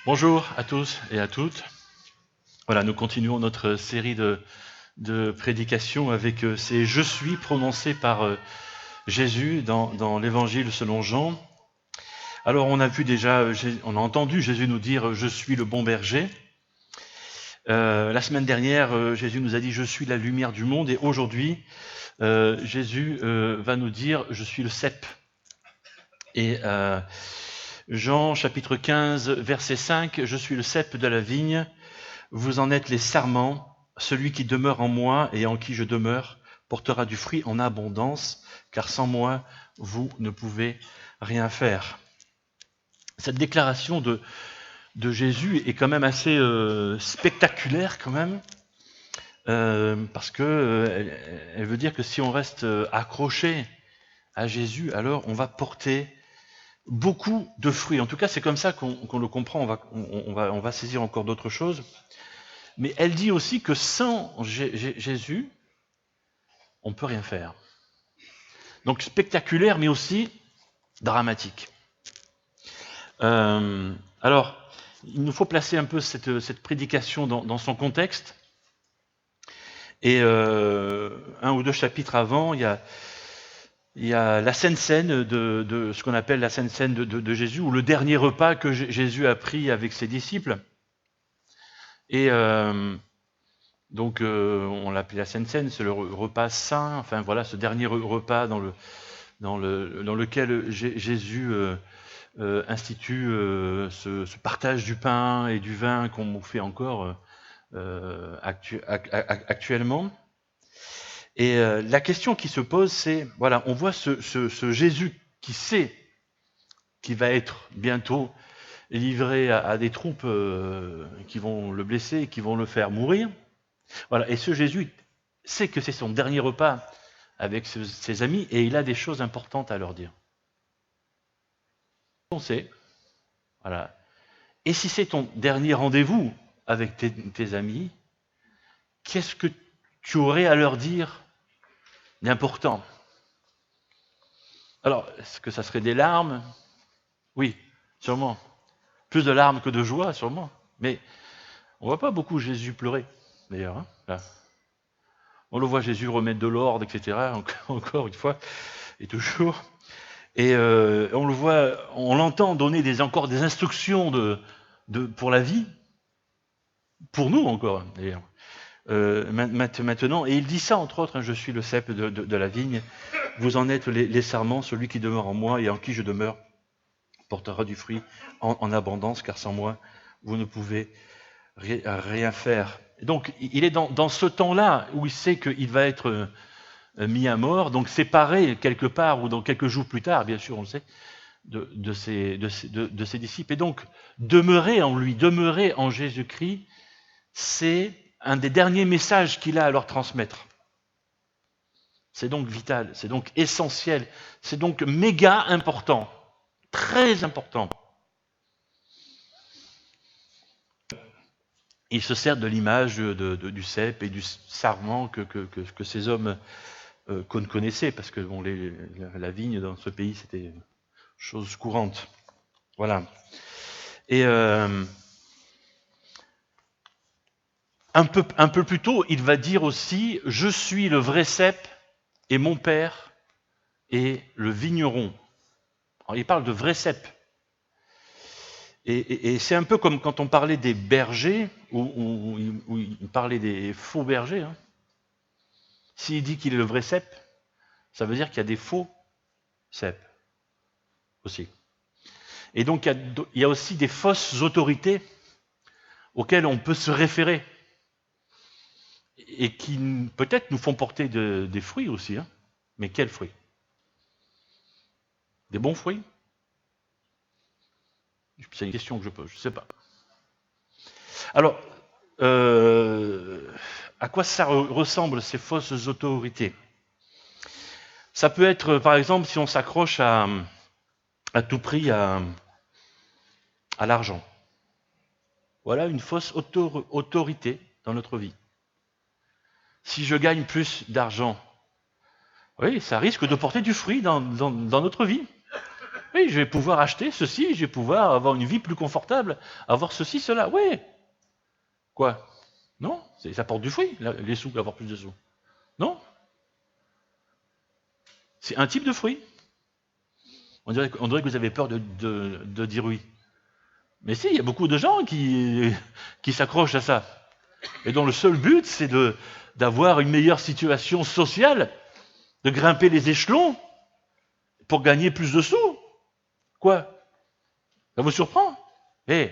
Bonjour à tous et à toutes. Voilà, nous continuons notre série de prédications avec ces « je suis » prononcés par Jésus dans l'Évangile selon Jean. Alors on a vu déjà, on a entendu Jésus nous dire « je suis le bon berger ». La semaine dernière, Jésus nous a dit « je suis la lumière du monde » et aujourd'hui, Jésus va nous dire « je suis le cep ». Et Jean chapitre 15, verset 5, « je suis le cep de la vigne ». Vous en êtes les sarments, celui qui demeure en moi et en qui je demeure portera du fruit en abondance, car sans moi, vous ne pouvez rien faire. Cette déclaration de Jésus est quand même assez spectaculaire quand même, parce que elle veut dire que si on reste accroché à Jésus, alors on va porter beaucoup de fruits. En tout cas, c'est comme ça qu'on le comprend. On va saisir encore d'autres choses. Mais elle dit aussi que sans Jésus, on ne peut rien faire. Donc spectaculaire, mais aussi dramatique. Alors, il nous faut placer un peu cette prédication dans son contexte. Et un ou deux chapitres avant, il y a la Sainte Seine de ce qu'on appelle la Sainte Seine de Jésus, ou le dernier repas que Jésus a pris avec ses disciples. Et donc on l'appelait la Sainte Seine, c'est le repas saint, enfin voilà, ce dernier repas dans lequel Jésus institue ce partage du pain et du vin qu'on fait encore actuellement. Et la question qui se pose, c'est, voilà, on voit ce Jésus qui sait qu'il va être bientôt livré à des troupes qui vont le blesser et qui vont le faire mourir. Voilà. Et ce Jésus sait que c'est son dernier repas avec ses amis et il a des choses importantes à leur dire. On sait, voilà. Et si c'est ton dernier rendez-vous avec tes amis, qu'est-ce que tu aurais à leur dire d'important? Alors, est-ce que ça serait des larmes? Oui, sûrement. Plus de larmes que de joie, sûrement. Mais on ne voit pas beaucoup Jésus pleurer, d'ailleurs. Hein, là. On le voit Jésus remettre de l'ordre, etc. Encore une fois, et toujours. Et on le voit, on l'entend donner encore des instructions pour la vie, pour nous encore, d'ailleurs. Maintenant, et il dit ça entre autres, hein, je suis le cep de la vigne, vous en êtes les sarments, celui qui demeure en moi et en qui je demeure portera du fruit en abondance, car sans moi, vous ne pouvez rien faire. Donc, il est dans ce temps-là où il sait qu'il va être mis à mort, donc séparé quelque part, ou dans quelques jours plus tard, bien sûr, on le sait, de ses disciples. Et donc, demeurer en lui, demeurer en Jésus-Christ, c'est un des derniers messages qu'il a à leur transmettre. C'est donc vital, c'est donc essentiel, c'est donc méga important, très important. Il se sert de l'image du cep et du sarment que ces hommes connaissaient, parce que bon, la vigne dans ce pays, c'était chose courante. Voilà. Et un peu plus tôt, il va dire aussi « Je suis le vrai cep et mon père est le vigneron ». Alors, il parle de vrai cep. Et c'est un peu comme quand on parlait des bergers, où il parlait des faux bergers. Hein. S'il dit qu'il est le vrai cep, ça veut dire qu'il y a des faux cep aussi. Et donc il y a aussi des fausses autorités auxquelles on peut se référer et qui peut-être nous font porter des fruits aussi. Hein. Mais quels fruits? Des bons fruits? C'est une question que je pose, je ne sais pas. Alors, à quoi ça ressemble ces fausses autorités? Ça peut être, par exemple, si on s'accroche à tout prix à l'argent. Voilà une fausse autorité dans notre vie. Si je gagne plus d'argent, oui, ça risque de porter du fruit dans notre vie. Oui, je vais pouvoir acheter ceci, je vais pouvoir avoir une vie plus confortable, avoir ceci, cela. Oui. Quoi? Non? Ça porte du fruit, les sous, avoir plus de sous. Non? C'est un type de fruit. On dirait que vous avez peur de dire oui. Mais si, il y a beaucoup de gens qui s'accrochent à ça. Et dont le seul but, c'est d'avoir une meilleure situation sociale, de grimper les échelons pour gagner plus de sous. Quoi? Ça vous surprend? Eh,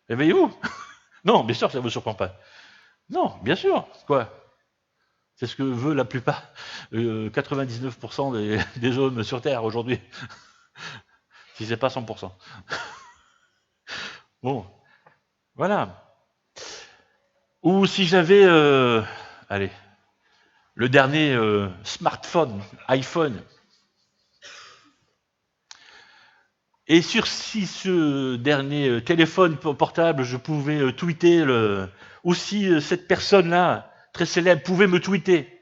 réveillez-vous. Non, bien sûr que ça ne vous surprend pas. Non, bien sûr. Quoi? C'est ce que veut la plupart, 99% des hommes sur Terre aujourd'hui. Si c'est pas 100%. Bon, voilà. Ou si j'avais, allez, le dernier smartphone, iPhone. Et si ce dernier téléphone portable, je pouvais tweeter, ou si cette personne-là, très célèbre, pouvait me tweeter.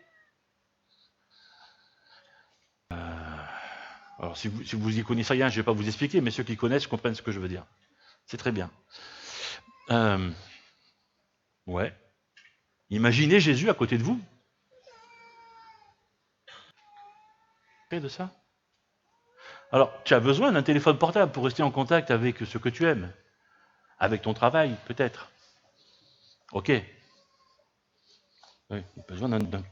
Alors si vous y connaissez rien, je ne vais pas vous expliquer, mais ceux qui connaissent comprennent ce que je veux dire. C'est très bien. Ouais. Imaginez Jésus à côté de vous. De ça. Alors, tu as besoin d'un téléphone portable pour rester en contact avec ce que tu aimes, avec ton travail, peut-être. Ok. Oui, tu as besoin d'un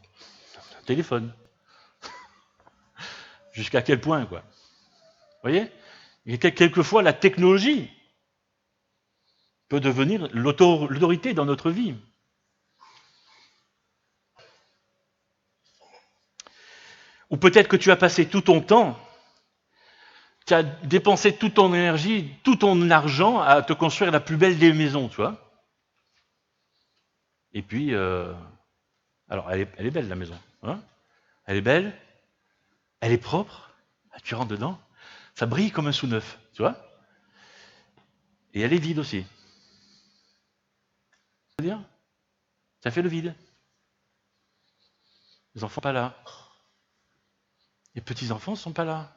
téléphone. Jusqu'à quel point, quoi? Vous voyez? Et quelquefois, la technologie peut devenir l'autorité dans notre vie. Ou peut-être que tu as passé tout ton temps, tu as dépensé toute ton énergie, tout ton argent à te construire la plus belle des maisons, tu vois. Et puis, alors elle est belle la maison, hein, elle est belle, elle est propre, tu rentres dedans, ça brille comme un sous-neuf, tu vois. Et elle est vide aussi. C'est-à-dire, ça fait le vide. Les enfants sont pas là. Les petits-enfants sont pas là.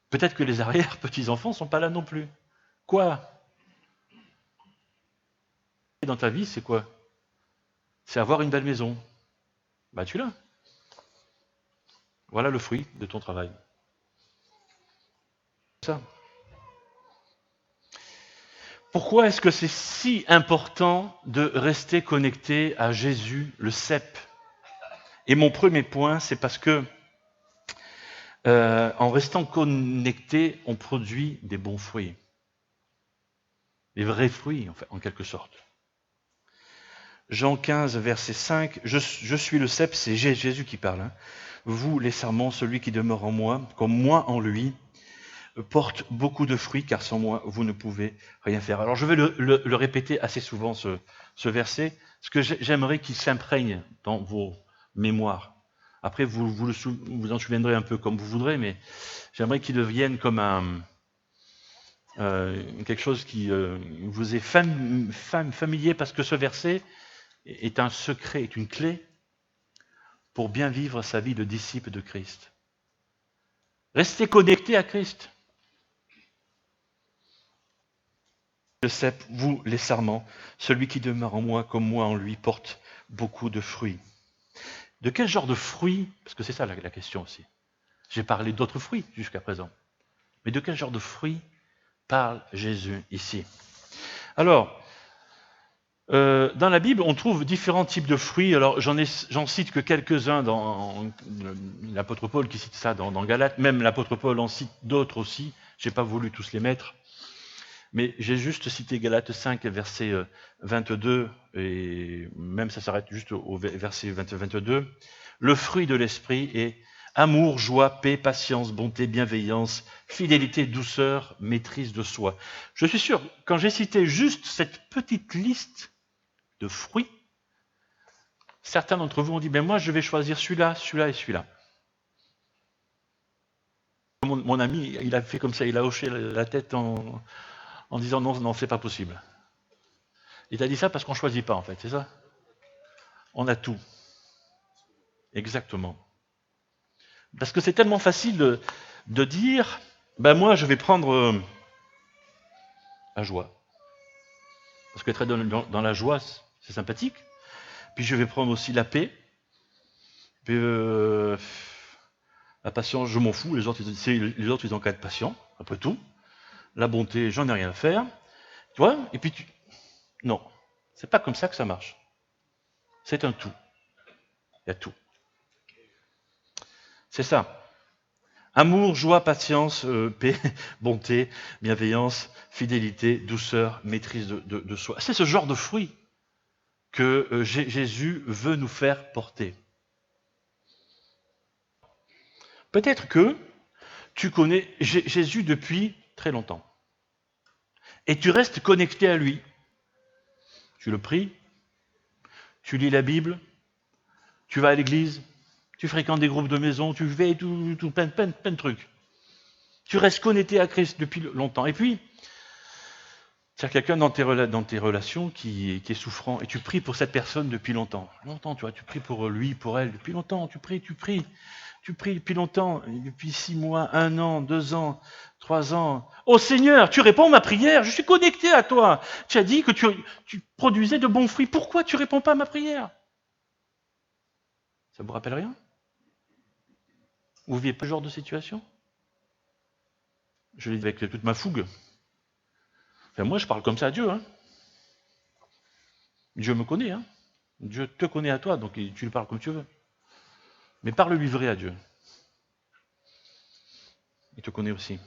Peut-être que les arrière-petits-enfants sont pas là non plus. Quoi? Dans ta vie, c'est quoi? C'est avoir une belle maison. Bah tu l'as. Voilà le fruit de ton travail. Ça. Pourquoi est-ce que c'est si important de rester connecté à Jésus, le cep? Et mon premier point, c'est parce que en restant connecté, on produit des bons fruits. Des vrais fruits, en quelque sorte. Jean 15, verset 5, je suis le cep, c'est Jésus qui parle. Hein. Vous, les sarments, celui qui demeure en moi, comme moi en lui, porte beaucoup de fruits, car sans moi, vous ne pouvez rien faire. Alors je vais le répéter assez souvent, ce verset, parce que j'aimerais qu'il s'imprègne dans vos mémoires. Après, vous en souviendrez un peu comme vous voudrez, mais j'aimerais qu'il devienne comme quelque chose qui vous est familier, parce que ce verset est un secret, est une clé pour bien vivre sa vie de disciple de Christ. Restez connecté à Christ. Le cep, vous les sarments, celui qui demeure en moi comme moi en lui porte beaucoup de fruits. De quel genre de fruits? Parce que c'est ça la question aussi. J'ai parlé d'autres fruits jusqu'à présent. Mais de quel genre de fruits parle Jésus ici? Alors, dans la Bible, on trouve différents types de fruits. Alors, j'en cite que quelques-uns dans l'apôtre Paul qui cite ça dans Galates. Même l'apôtre Paul en cite d'autres aussi. Je n'ai pas voulu tous les mettre. Mais j'ai juste cité Galates 5, verset 22, et même ça s'arrête juste au verset 22. Le fruit de l'esprit est amour, joie, paix, patience, bonté, bienveillance, fidélité, douceur, maîtrise de soi. Je suis sûr, quand j'ai cité juste cette petite liste de fruits, certains d'entre vous ont dit, ben moi je vais choisir celui-là, celui-là et celui-là. Mon ami, il a fait comme ça, il a hoché la tête en disant non, c'est pas possible. Il t'a dit ça parce qu'on ne choisit pas en fait, c'est ça? On a tout. Exactement. Parce que c'est tellement facile de dire, Ben moi, je vais prendre la joie. Parce qu'être dans la joie, c'est sympathique. Puis je vais prendre aussi la paix. Puis la patience, je m'en fous. Les autres, ils ont qu'à être patients, après tout. La bonté, j'en ai rien à faire. Tu vois? Et puis non, c'est pas comme ça que ça marche. C'est un tout. Il y a tout. C'est ça. Amour, joie, patience, paix, bonté, bienveillance, fidélité, douceur, maîtrise de soi. C'est ce genre de fruit que Jésus veut nous faire porter. Peut-être que tu connais Jésus depuis très longtemps et tu restes connecté à lui. Tu le pries, tu lis la Bible, tu vas à l'église, tu fréquentes des groupes de maison, tu fais plein de trucs. Tu restes connecté à Christ depuis longtemps. Et puis, c'est quelqu'un dans tes relations qui est souffrant et tu pries pour cette personne depuis longtemps. Longtemps, tu vois, tu pries pour lui, pour elle, depuis longtemps, tu pries depuis longtemps, depuis 6 mois, 1 an, 2 ans, 3 ans. Oh Seigneur, tu réponds à ma prière, je suis connecté à toi. Tu as dit que tu produisais de bons fruits. Pourquoi tu réponds pas à ma prière? Ça vous rappelle rien? Vous vivez pas ce genre de situation? Je l'ai dit avec toute ma fougue. Enfin, moi, je parle comme ça à Dieu. Hein. Dieu me connaît. Hein. Dieu te connaît à toi, donc tu lui parles comme tu veux. Mais parle-lui vrai à Dieu. Il te connaît aussi.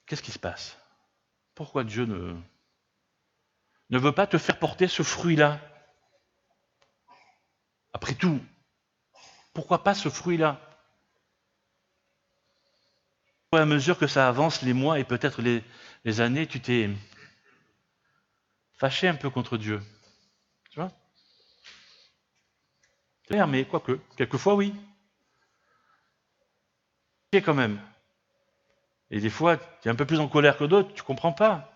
Qu'est-ce qui se passe? Pourquoi Dieu ne veut pas te faire porter ce fruit-là? Après tout, pourquoi pas ce fruit-là? À mesure que ça avance, les mois et peut-être les années, tu t'es fâché un peu contre Dieu. Tu vois? Clair, mais quoique, quelquefois oui. Quand même. Et des fois, tu es un peu plus en colère que d'autres, tu comprends pas.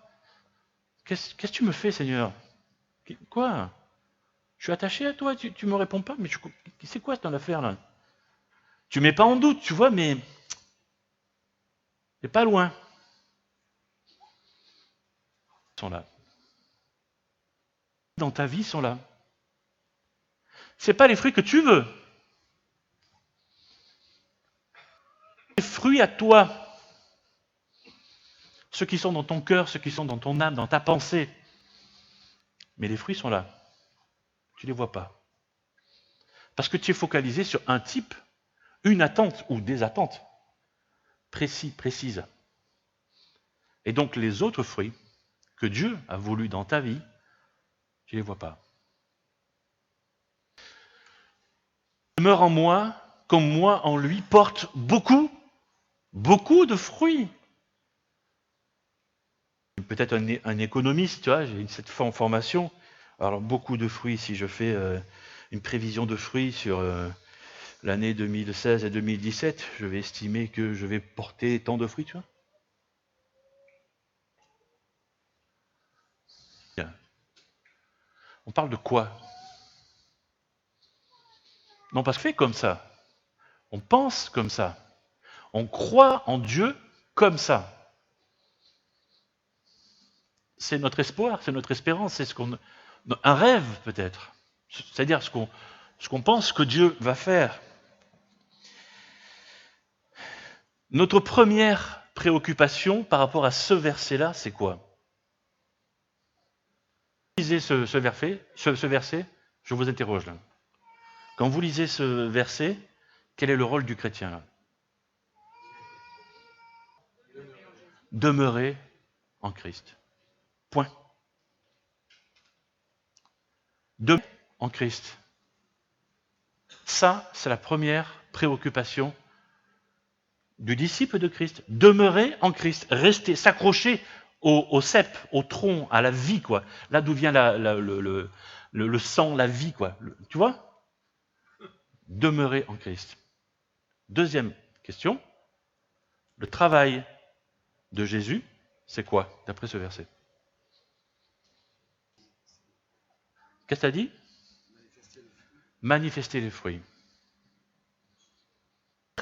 Qu'est-ce que tu me fais, Seigneur? Quoi? Je suis attaché à toi, tu me réponds pas, mais c'est quoi cette affaire là? Tu mets pas en doute, tu vois, mais c'est pas loin. Ils sont là. Dans ta vie, ils sont là. C'est pas les fruits que tu veux. Les fruits à toi. Ceux qui sont dans ton cœur, ceux qui sont dans ton âme, dans ta pensée. Mais les fruits sont là. Tu les vois pas. Parce que tu es focalisé sur un type, une attente ou des attentes précises. Et donc les autres fruits que Dieu a voulu dans ta vie, tu les vois pas. Demeure en moi, comme moi en lui, porte beaucoup de fruits. Peut-être un économiste, tu vois, j'ai cette formation. Alors beaucoup de fruits, si je fais une prévision de fruits sur l'année 2016 et 2017, je vais estimer que je vais porter tant de fruits, tu vois. On parle de quoi? Non, parce que fait comme ça. On pense comme ça. On croit en Dieu comme ça. C'est notre espoir, c'est notre espérance, c'est un rêve peut-être. C'est-à-dire ce qu'on pense que Dieu va faire. Notre première préoccupation par rapport à ce verset-là, c'est quoi? Quand vous lisez ce verset, je vous interroge là. Quand vous lisez ce verset, quel est le rôle du chrétien là? Demeurer en Christ. Point. Demeurer en Christ. Ça, c'est la première préoccupation du disciple de Christ. Demeurer en Christ, rester, s'accrocher au cep, au tronc, à la vie, quoi. Là d'où vient le sang, la vie, quoi. Tu vois? Demeurer en Christ. Deuxième question. Le travail de Jésus, c'est quoi, d'après ce verset? Qu'est-ce que tu as dit? Manifester les fruits.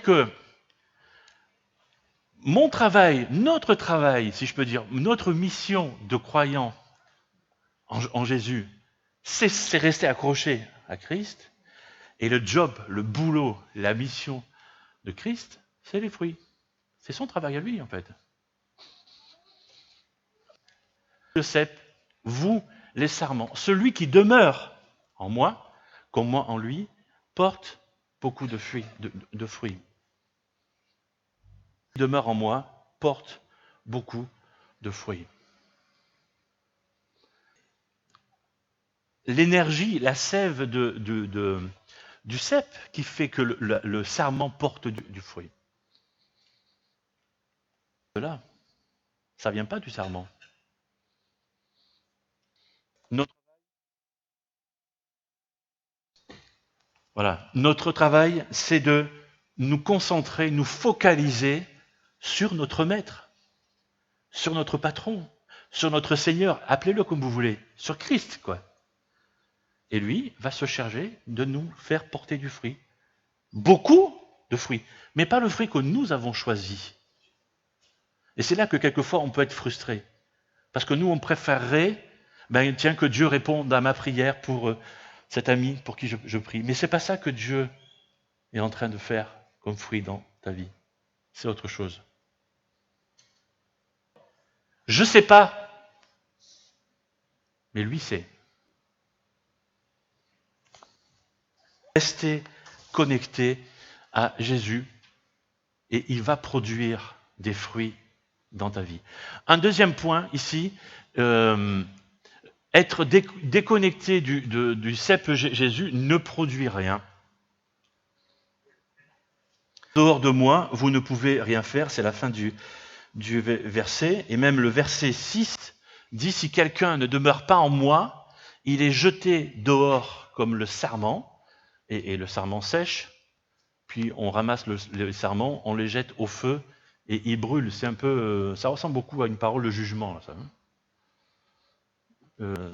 Que mon travail, notre travail, si je peux dire, notre mission de croyant en Jésus, c'est rester accroché à Christ. Et le job, le boulot, la mission de Christ, c'est les fruits. C'est son travail à lui, en fait. Le cep, vous, les sarments, celui qui demeure en moi, comme moi en lui, porte beaucoup de fruits. Qui demeure en moi, porte beaucoup de fruits. L'énergie, la sève du cep qui fait que le sarment porte du fruit. Là, ça ne vient pas du sarment. Notre travail, c'est de nous concentrer, nous focaliser sur notre maître, sur notre patron, sur notre Seigneur, appelez-le comme vous voulez, sur Christ, quoi. Et lui va se charger de nous faire porter du fruit. Beaucoup de fruits, mais pas le fruit que nous avons choisi. Et c'est là que quelquefois on peut être frustré. Parce que nous, on préférerait, tiens, que Dieu réponde à ma prière pour cet ami pour qui je prie. Mais c'est pas ça que Dieu est en train de faire comme fruit dans ta vie. C'est autre chose. Je ne sais pas, mais lui sait. Restez connecté à Jésus et il va produire des fruits dans ta vie. Un deuxième point ici, être déconnecté du cep Jésus ne produit rien. Dehors de moi, vous ne pouvez rien faire, c'est la fin du verset, et même le verset 6 dit, si quelqu'un ne demeure pas en moi, il est jeté dehors comme le sarment, et le sarment sèche, puis on ramasse le sarment, on les jette au feu, et il brûle. C'est un peu, ça ressemble beaucoup à une parole de jugement, là, ça.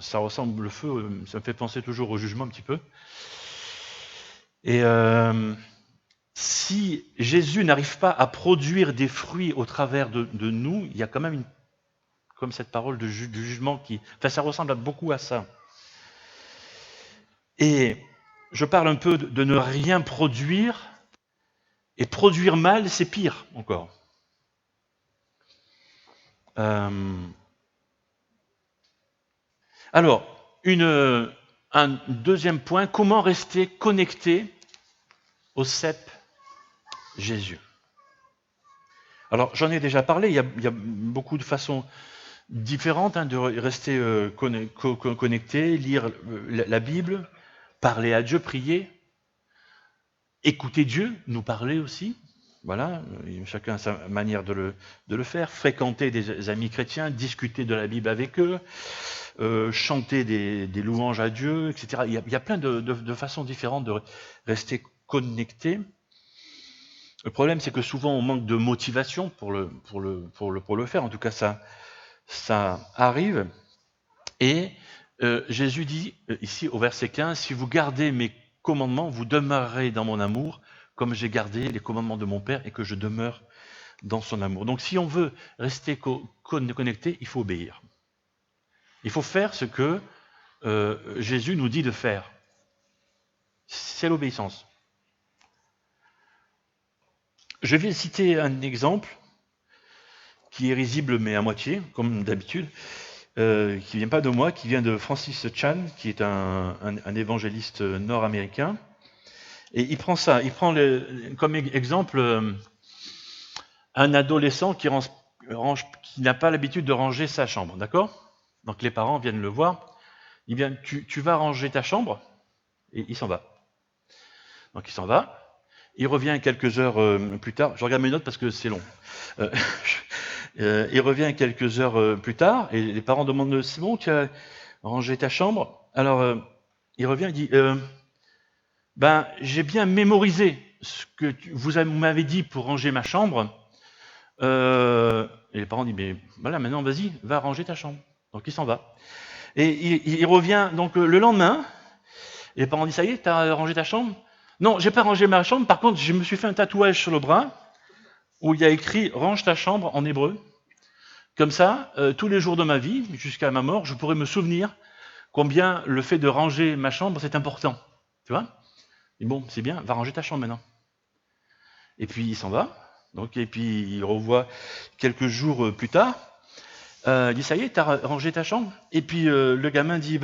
Ça ressemble, le feu, ça me fait penser toujours au jugement un petit peu. Et si Jésus n'arrive pas à produire des fruits au travers de nous, il y a quand même comme cette parole du jugement qui... Enfin, ça ressemble beaucoup à ça. Et je parle un peu de ne rien produire, et produire mal, c'est pire encore. Alors, un deuxième point, comment rester connecté au cep Jésus. Alors, j'en ai déjà parlé, il y a beaucoup de façons différentes de rester connecté, lire la Bible, parler à Dieu, prier, écouter Dieu, nous parler aussi. Voilà, chacun a sa manière de le faire, fréquenter des amis chrétiens, discuter de la Bible avec eux, chanter des louanges à Dieu, etc. Il y a plein de façons différentes de rester connecté. Le problème, c'est que souvent, on manque de motivation pour le faire. En tout cas, ça arrive. Et Jésus dit, ici au verset 15, « Si vous gardez mes commandements, vous demeurerez dans mon amour, comme j'ai gardé les commandements de mon Père et que je demeure dans son amour. » Donc, si on veut rester connecté, il faut obéir. Il faut faire ce que Jésus nous dit de faire. C'est l'obéissance. Je vais citer un exemple qui est risible, mais à moitié, comme d'habitude, qui ne vient pas de moi, qui vient de Francis Chan, qui est un évangéliste nord-américain. Et il prend comme exemple un adolescent qui n'a pas l'habitude de ranger sa chambre, d'accord ? Donc les parents viennent le voir, ils disent, tu vas ranger ta chambre, et il s'en va. Donc il s'en va. Il revient quelques heures plus tard. Je regarde mes notes parce que c'est long. Il revient quelques heures plus tard et les parents demandent, c'est bon, tu as rangé ta chambre? Alors, il revient et dit, j'ai bien mémorisé ce que vous m'avez dit pour ranger ma chambre. Et les parents disent, mais voilà, maintenant, vas-y, va ranger ta chambre. Donc, il s'en va. Et il revient donc le lendemain. Et les parents disent, ça y est, tu as rangé ta chambre? Non, j'ai pas rangé ma chambre. Par contre, je me suis fait un tatouage sur le bras où il y a écrit « Range ta chambre » en hébreu. Comme ça, tous les jours de ma vie, jusqu'à ma mort, je pourrais me souvenir combien le fait de ranger ma chambre, c'est important. Tu vois? Et bon, c'est bien, va ranger ta chambre maintenant. Et puis il s'en va. Donc, et puis il revoit quelques jours plus tard. Il dit, ça y est, t'as rangé ta chambre? Et puis le gamin dit,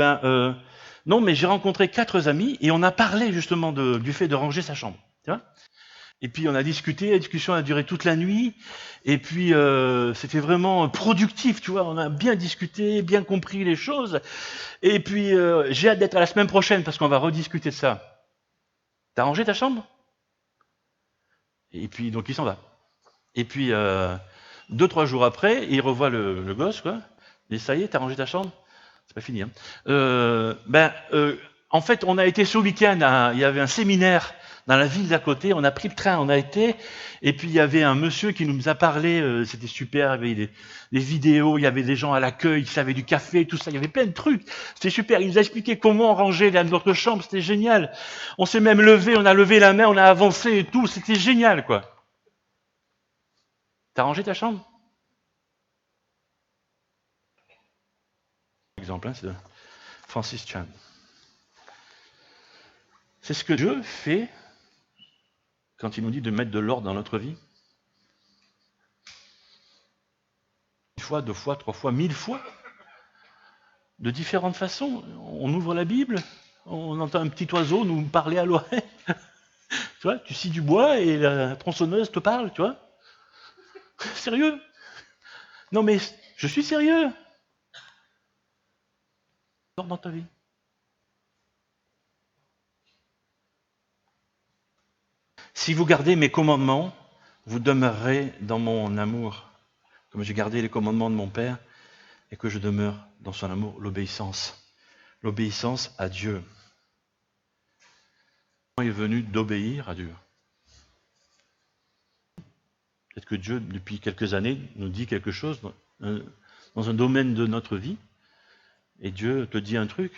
non, mais j'ai rencontré 4 amis et on a parlé justement du fait de ranger sa chambre. Tu vois? Et puis on a discuté, la discussion a duré toute la nuit, et puis c'était vraiment productif, tu vois, on a bien discuté, bien compris les choses, et puis j'ai hâte d'être à la semaine prochaine parce qu'on va rediscuter de ça. T'as rangé ta chambre? Et puis donc il s'en va. Et puis 2-3 jours après, il revoit le gosse, quoi, et ça y est, t'as rangé ta chambre? C'est pas fini, hein. En fait, on a été ce week-end, il y avait un séminaire dans la ville d'à côté, on a pris le train, on a été, et puis il y avait un monsieur qui nous a parlé, c'était super, il y avait des vidéos, il y avait des gens à l'accueil, qui avaient du café, tout ça, il y avait plein de trucs, c'était super, il nous a expliqué comment ranger notre chambre, c'était génial. On s'est même levé, on a levé la main, on a avancé et tout, c'était génial, quoi. T'as rangé ta chambre? Exemple, hein, c'est de Francis Chan. C'est ce que Dieu fait quand il nous dit de mettre de l'ordre dans notre vie. 1 fois, 2 fois, 3 fois, 1000 fois, de différentes façons. On ouvre la Bible, on entend un petit oiseau nous parler à l'oreille. Tu vois, tu scies du bois et la tronçonneuse te parle, tu vois. Sérieux? Non mais je suis sérieux. L'ordre dans ta vie. Si vous gardez mes commandements, vous demeurerez dans mon amour, comme j'ai gardé les commandements de mon Père, et que je demeure dans son amour, l'obéissance. L'obéissance à Dieu. Il est venu d'obéir à Dieu. Peut-être que Dieu, depuis quelques années, nous dit quelque chose dans un domaine de notre vie, et Dieu te dit un truc,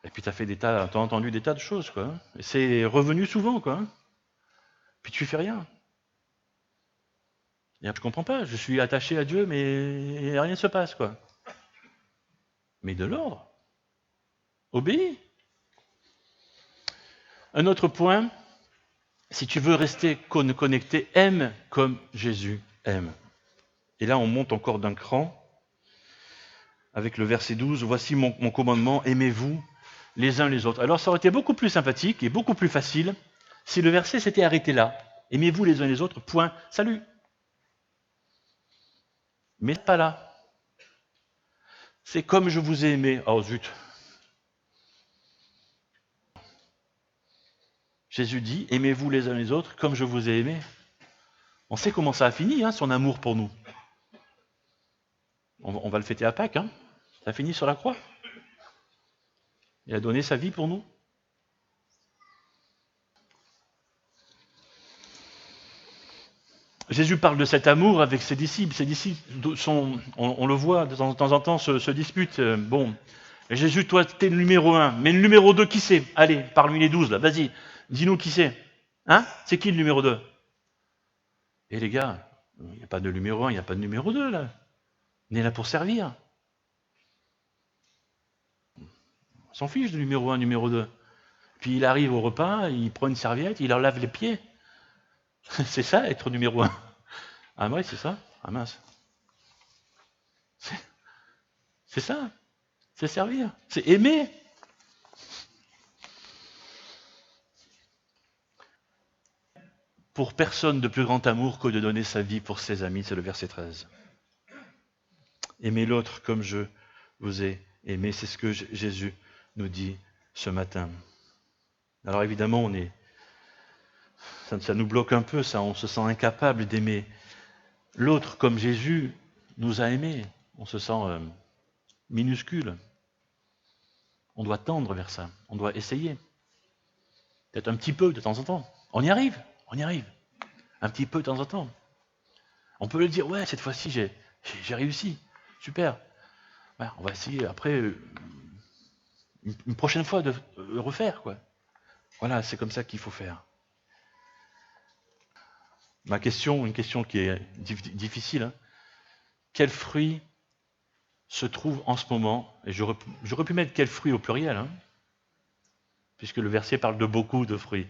et puis tu as entendu des tas de choses, quoi. Et c'est revenu souvent, quoi. Puis tu fais rien. Et je comprends pas, je suis attaché à Dieu, mais rien ne se passe, quoi. Mais de l'ordre. Obéis. Un autre point, si tu veux rester connecté, aime comme Jésus aime. Et là, on monte encore d'un cran avec le verset 12. Voici mon commandement, aimez-vous les uns les autres. Alors, ça aurait été beaucoup plus sympathique et beaucoup plus facile si le verset s'était arrêté là. Aimez-vous les uns les autres, point, salut. Mais pas là. C'est comme je vous ai aimé. Oh zut. Jésus dit, aimez-vous les uns les autres comme je vous ai aimé. On sait comment ça a fini, hein, son amour pour nous. On va le fêter à Pâques, hein. Ça a fini sur la croix. Il a donné sa vie pour nous. Jésus parle de cet amour avec ses disciples. Ses disciples on le voit de temps en temps, se disputent. Bon, Jésus, toi, t'es le numéro 1. Mais le numéro 2, qui c'est? Allez, parmi les 12, là, vas-y, dis-nous qui c'est. Hein? C'est qui le numéro 2? Et les gars, il n'y a pas de numéro 1, il n'y a pas de numéro 2, là. On est là pour servir. On s'en fiche de numéro 1, numéro 2. Puis il arrive au repas, il prend une serviette, il leur lave les pieds. C'est ça, être numéro 1. Ah ouais, c'est ça? Ah mince. C'est ça. C'est servir. C'est aimer. Pour personne de plus grand amour que de donner sa vie pour ses amis, c'est le verset 13. Aimez l'autre comme je vous ai aimé, c'est ce que Jésus nous dit ce matin. Alors évidemment, ça nous bloque un peu, ça, on se sent incapable d'aimer l'autre comme Jésus nous a aimés. On se sent minuscule. On doit tendre vers ça, on doit essayer. Peut-être un petit peu de temps en temps. On y arrive. Un petit peu de temps en temps. On peut le dire, ouais, cette fois-ci, j'ai réussi. Super. Ouais, on va essayer après, une prochaine fois, de refaire, quoi. Voilà, c'est comme ça qu'il faut faire. Ma question, une question qui est difficile, hein. Quel fruit se trouve en ce moment, et j'aurais pu mettre quel fruit au pluriel, hein, puisque le verset parle de beaucoup de fruits.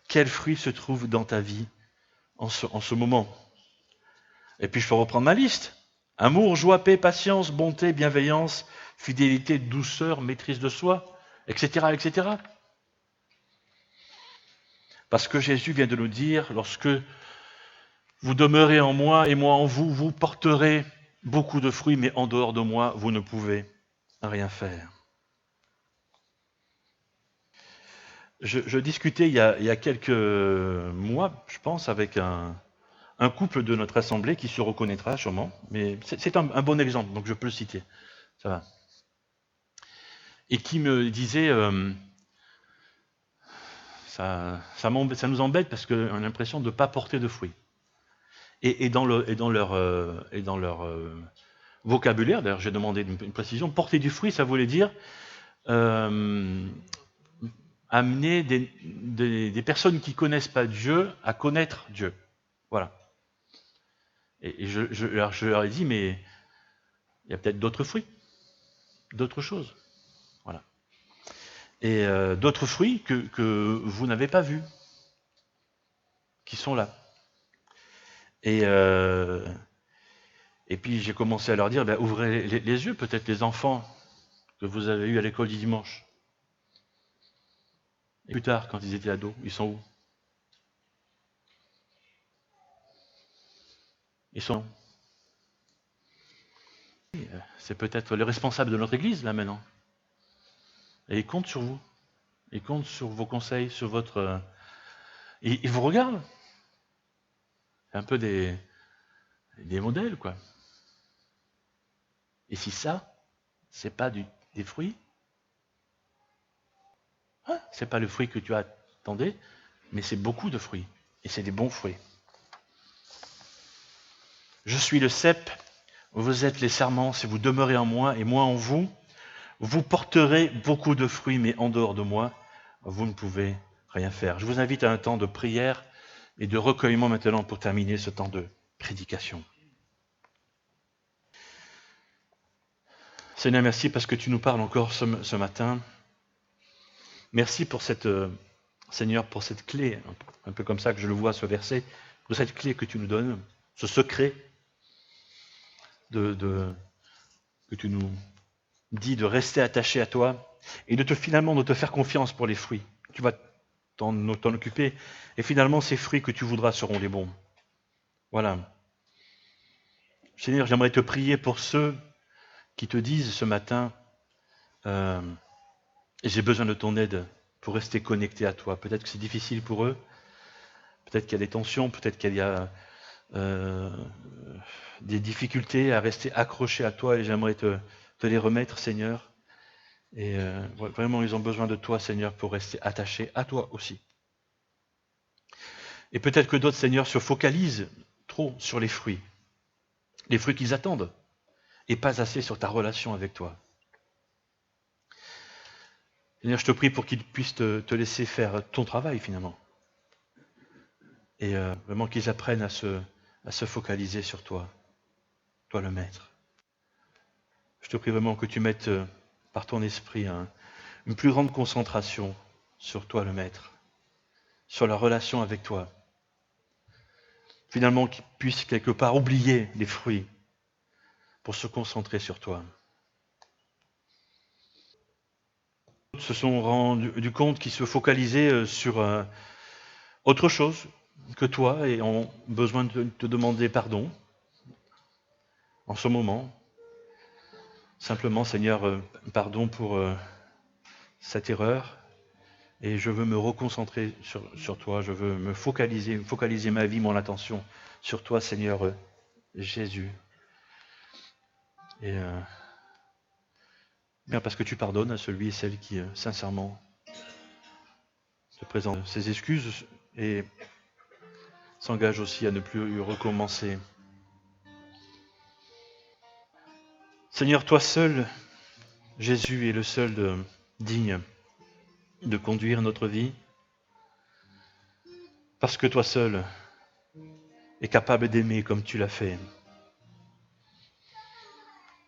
Quel fruit se trouve dans ta vie en ce moment? Et puis je peux reprendre ma liste. Amour, joie, paix, patience, bonté, bienveillance, fidélité, douceur, maîtrise de soi, etc., etc. Parce que Jésus vient de nous dire, lorsque vous demeurez en moi et moi en vous, vous porterez beaucoup de fruits, mais en dehors de moi, vous ne pouvez rien faire. Je discutais il y a quelques mois, je pense, avec un couple de notre assemblée qui se reconnaîtra sûrement, mais c'est un bon exemple, donc je peux le citer. Ça va. Et qui me disait, ça nous embête parce qu'on a l'impression de ne pas porter de fruits. Et dans leur vocabulaire, d'ailleurs j'ai demandé une précision, porter du fruit, ça voulait dire amener des personnes qui ne connaissent pas Dieu à connaître Dieu. Voilà. Et je leur ai dit, mais il y a peut-être d'autres fruits, d'autres choses. Voilà. Et d'autres fruits que vous n'avez pas vus, qui sont là. Et puis j'ai commencé à leur dire, ouvrez les yeux, peut-être les enfants que vous avez eus à l'école du dimanche. Et plus tard, quand ils étaient ados, ils sont où? Ils sont... C'est peut-être le responsable de notre église, là, maintenant. Et ils comptent sur vous. Ils comptent sur vos conseils, sur votre... Ils vous regardent. C'est un peu des modèles, quoi. Et si ça, c'est pas des fruits, hein, c'est pas le fruit que tu attendais, mais c'est beaucoup de fruits. Et c'est des bons fruits. Je suis le cep, vous êtes les serments, si vous demeurez en moi et moi en vous, vous porterez beaucoup de fruits, mais en dehors de moi, vous ne pouvez rien faire. Je vous invite à un temps de prière et de recueillement maintenant pour terminer ce temps de prédication. Seigneur, merci parce que tu nous parles encore ce matin. Merci pour Seigneur, pour cette clé, un peu comme ça que je le vois, ce verset, pour cette clé que tu nous donnes, ce secret que tu nous dis de rester attaché à toi et finalement de te faire confiance pour les fruits. Tu vas t'en occuper et finalement ces fruits que tu voudras seront les bons. Voilà. Seigneur, j'aimerais te prier pour ceux qui te disent ce matin, j'ai besoin de ton aide pour rester connecté à toi. Peut-être que c'est difficile pour eux, peut-être qu'il y a des tensions, peut-être qu'il y a des difficultés à rester accroché à toi et j'aimerais te les remettre, Seigneur. Et vraiment, ils ont besoin de toi, Seigneur, pour rester attachés à toi aussi. Et peut-être que d'autres, Seigneur, se focalisent trop sur les fruits qu'ils attendent, et pas assez sur ta relation avec toi. Seigneur, je te prie pour qu'ils puissent te laisser faire ton travail, finalement. Et vraiment qu'ils apprennent à se focaliser sur toi, toi le Maître. Je te prie vraiment que tu mettes par ton esprit une plus grande concentration sur toi le Maître, sur la relation avec toi. Finalement, qu'ils puissent quelque part oublier les fruits pour se concentrer sur toi. D'autres se sont rendus compte qu'ils se focalisaient sur autre chose que toi et ont besoin de te demander pardon en ce moment. Simplement, Seigneur, pardon pour cette erreur. Et je veux me reconcentrer sur toi, je veux me focaliser ma vie, mon attention sur toi, Seigneur Jésus. Et bien parce que tu pardonnes à celui et celle qui, sincèrement, te présente ses excuses et s'engage aussi à ne plus recommencer. Seigneur, toi seul, Jésus est le seul digne de conduire notre vie, parce que toi seul, est capable d'aimer comme tu l'as fait.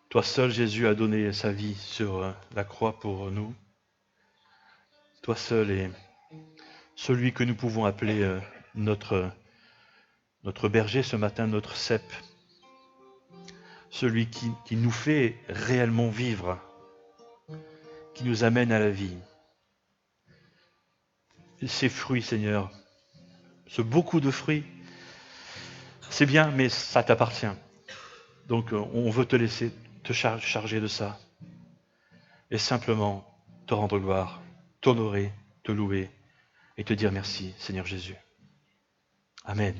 Toi seul, Jésus, a donné sa vie sur la croix pour nous. Toi seul est celui que nous pouvons appeler notre berger ce matin, notre cep. Celui qui nous fait réellement vivre, qui nous amène à la vie. Et ces fruits, Seigneur, ce beaucoup de fruits, c'est bien, mais ça t'appartient. Donc on veut te laisser te charger de ça. Et simplement te rendre gloire, t'honorer, te louer et te dire merci, Seigneur Jésus. Amen.